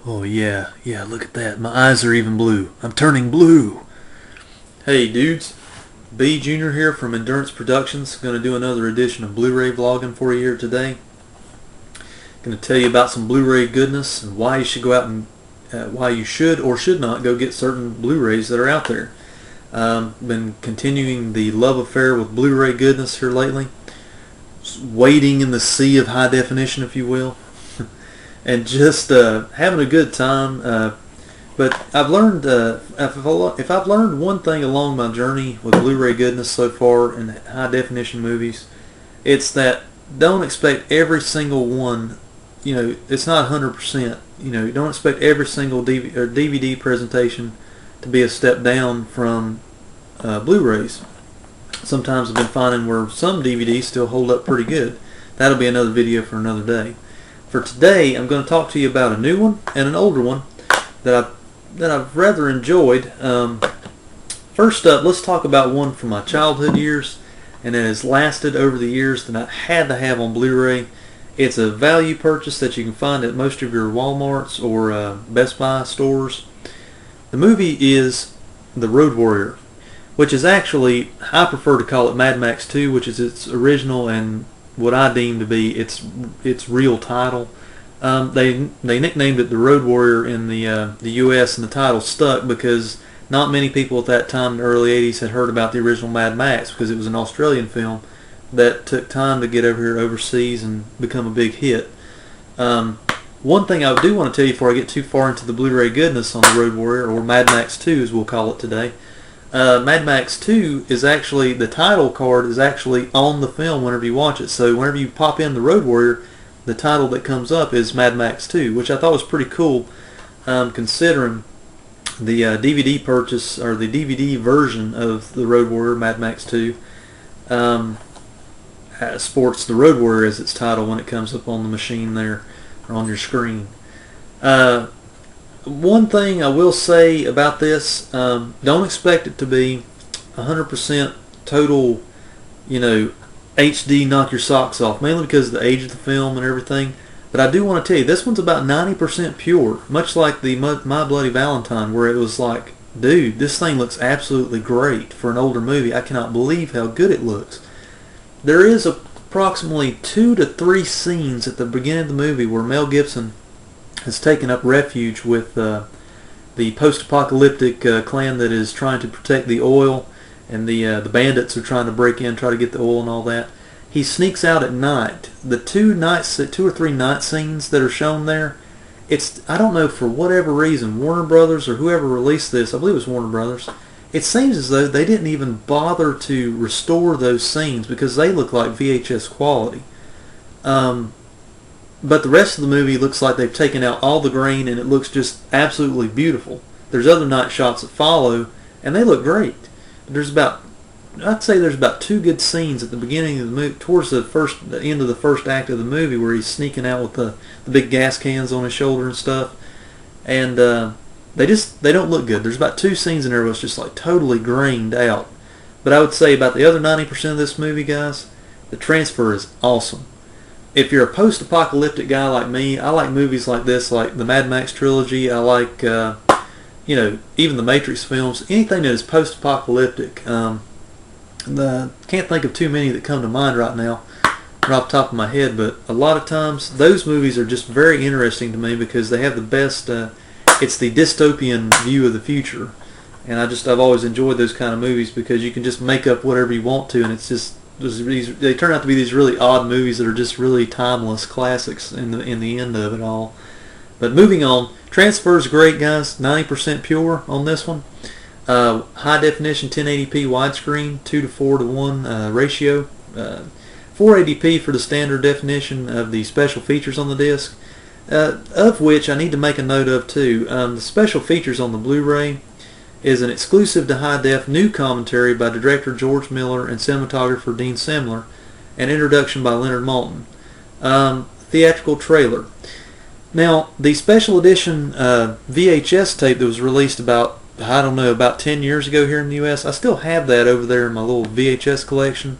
Oh yeah, look at that. My eyes are even blue. I'm turning blue. Hey dudes, B Jr. here from Endurance Productions. Going to do another edition of Blu-ray vlogging for you here today. Going to tell you about some Blu-ray goodness and why you should go out and why you should or should not go get certain Blu-rays that are out there. Been continuing the love affair with Blu-ray goodness here lately. Wading in the sea of high definition, if you will. And just having a good time. But I've learned, if I've learned one thing along my journey with Blu-ray goodness so far in high definition movies, it's that don't expect every single one. You know, it's not 100%. You know, don't expect every single DVD presentation to be a step down from Blu-rays. Sometimes I've been finding where some DVDs still hold up pretty good. That'll be another video for another day. For today, I'm going to talk to you about a new one and an older one that I've rather enjoyed. First up, let's talk about one from my childhood years, and it has lasted over the years that I had to have on Blu-ray. It's a value purchase that you can find at most of your Walmarts or Best Buy stores. The movie is The Road Warrior, which is actually, I prefer to call it Mad Max 2, which is its original and what I deem to be its real title. They nicknamed it The Road Warrior in the U.S. and the title stuck because not many people at that time in the early 80s had heard about the original Mad Max because it was an Australian film that took time to get over here overseas and become a big hit. One thing I do want to tell you before I get too far into the Blu-ray goodness on The Road Warrior, or Mad Max 2 as we'll call it today. Mad Max 2 is actually, the title card is actually on the film whenever you watch it. So whenever you pop in The Road Warrior, the title that comes up is Mad Max 2, which I thought was pretty cool considering the DVD purchase, or the DVD version of The Road Warrior, Mad Max 2, sports The Road Warrior as its title when it comes up on the machine there, or on your screen. One thing I will say about this, don't expect it to be 100% total, you know, HD knock your socks off, mainly because of the age of the film and everything. But I do want to tell you, this one's about 90% pure, much like the My Bloody Valentine, where it was like, dude, this thing looks absolutely great for an older movie. I cannot believe how good it looks. There is approximately 2 to 3 scenes at the beginning of the movie where Mel Gibson has taken up refuge with the post-apocalyptic clan that is trying to protect the oil, and the bandits are trying to break in, try to get the oil and all that. He sneaks out at night. The 2 or 3 night scenes that are shown there, I don't know, for whatever reason, Warner Brothers or whoever released this, I believe it was Warner Brothers, it seems as though they didn't even bother to restore those scenes because they look like VHS quality. But the rest of the movie looks like they've taken out all the grain and it looks just absolutely beautiful. There's other night shots that follow and they look great. I'd say there's about 2 good scenes at the beginning of the movie, towards the end of the first act of the movie, where he's sneaking out with the big gas cans on his shoulder and stuff. And they don't look good. There's about 2 scenes in there where it's just like totally grained out. But I would say about the other 90% of this movie, guys, the transfer is awesome. If you're a post-apocalyptic guy like me, I like movies like this, like the Mad Max trilogy. I like, you know, even the Matrix films. Anything that is post-apocalyptic. Can't think of too many that come to mind right now, right off the top of my head. But a lot of times, those movies are just very interesting to me because they have the best. It's the dystopian view of the future, and I've always enjoyed those kind of movies because you can just make up whatever you want to, and it's just. They turn out to be these really odd movies that are just really timeless classics in the end of it all. But moving on, transfer's great, guys. 90% pure on this one. High definition 1080p widescreen, 2 to 4 to 1 ratio. 480p for the standard definition of the special features on the disc, of which I need to make a note of too. The special features on the Blu-ray is an exclusive to high def new commentary by director George Miller and cinematographer Dean Semler, and introduction by Leonard Maltin. Theatrical trailer. Now, the special edition VHS tape that was released about 10 years ago here in the U.S., I still have that over there in my little VHS collection.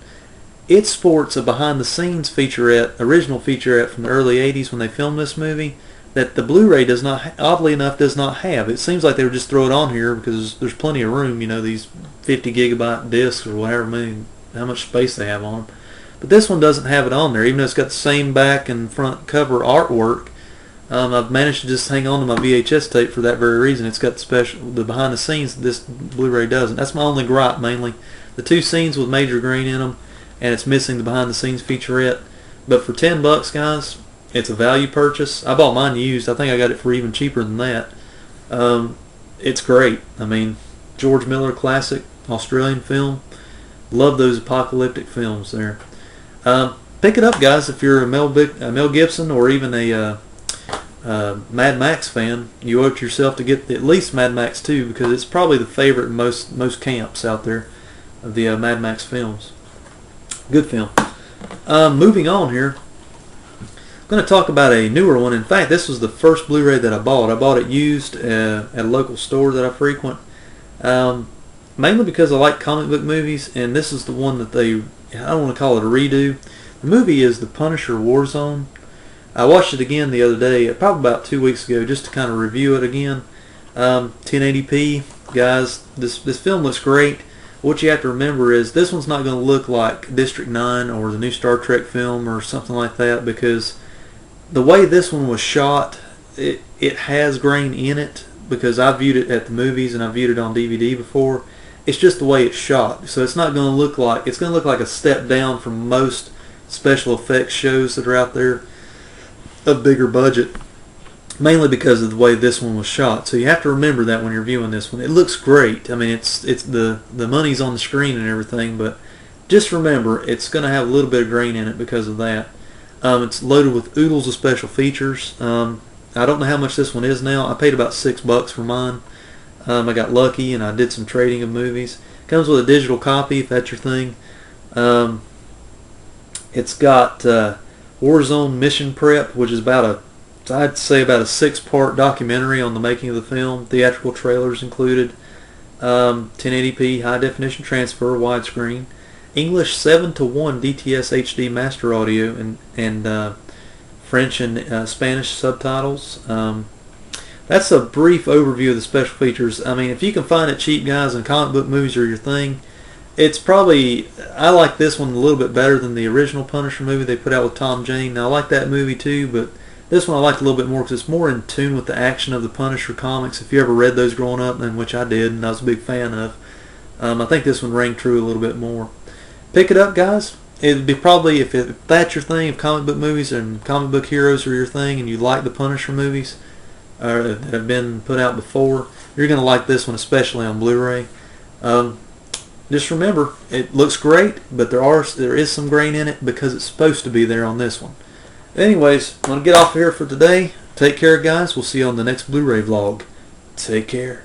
It sports a behind the scenes featurette, original featurette from the early 80s when they filmed this movie, that the Blu-ray does not, oddly enough, does not have. It seems like they would just throw it on here because there's plenty of room, you know, these 50 gigabyte discs or whatever, how much space they have on them. But this one doesn't have it on there, even though it's got the same back and front cover artwork. I've managed to just hang on to my VHS tape for that very reason. It's got the behind the scenes this Blu-ray doesn't. That's my only gripe, mainly. The 2 scenes with Major Green in them, and it's missing the behind the scenes featurette. But for $10, guys, it's a value purchase. I bought mine used. I think I got it for even cheaper than that. It's great. I mean, George Miller classic, Australian film. Love those apocalyptic films there. Pick it up, guys, if you're a Mel Gibson or even a Mad Max fan. You owe it to yourself to get at least Mad Max 2 because it's probably the favorite in most camps out there of the Mad Max films. Good film. Moving on here. I'm going to talk about a newer one. In fact, this was the first Blu-ray that I bought. I bought it used at a local store that I frequent, mainly because I like comic book movies, and this is the one that I don't want to call it a redo. The movie is The Punisher Warzone. I watched it again the other day, probably about 2 weeks ago, just to kind of review it again. 1080p, guys. This film looks great. What you have to remember is this one's not going to look like District 9 or the new Star Trek film or something like that, because the way this one was shot, it has grain in it, because I viewed it at the movies and I viewed it on DVD before. It's just the way it's shot, so it's not going to look like, it's going to look like a step down from most special effects shows that are out there of bigger budget, mainly because of the way this one was shot. So you have to remember that when you're viewing this one. It looks great. I mean, it's the money's on the screen and everything, but just remember it's going to have a little bit of grain in it because of that. It's loaded with oodles of special features. I don't know how much this one is now. I paid about $6 for mine. I got lucky and I did some trading of movies. Comes with a digital copy if that's your thing. It's got Warzone Mission Prep, which is I'd say about a 6-part documentary on the making of the film. Theatrical trailers included. 1080p high definition transfer, widescreen. English 7:1 DTS HD master audio and French and Spanish subtitles. That's a brief overview of the special features. I mean, if you can find it cheap, guys, and comic book movies are your thing, it's probably, I like this one a little bit better than the original Punisher movie they put out with Tom Jane. Now, I like that movie too, but this one I liked a little bit more because it's more in tune with the action of the Punisher comics. If you ever read those growing up, and which I did, and I was a big fan of, I think this one rang true a little bit more. Pick it up, guys. It'd be probably, if that's your thing, if comic book movies and comic book heroes are your thing, and you like the Punisher movies that have been put out before, you're going to like this one, especially on Blu-ray. Just remember, it looks great, but there is some grain in it because it's supposed to be there on this one. Anyways, I'm going to get off here for today. Take care, guys. We'll see you on the next Blu-ray vlog. Take care.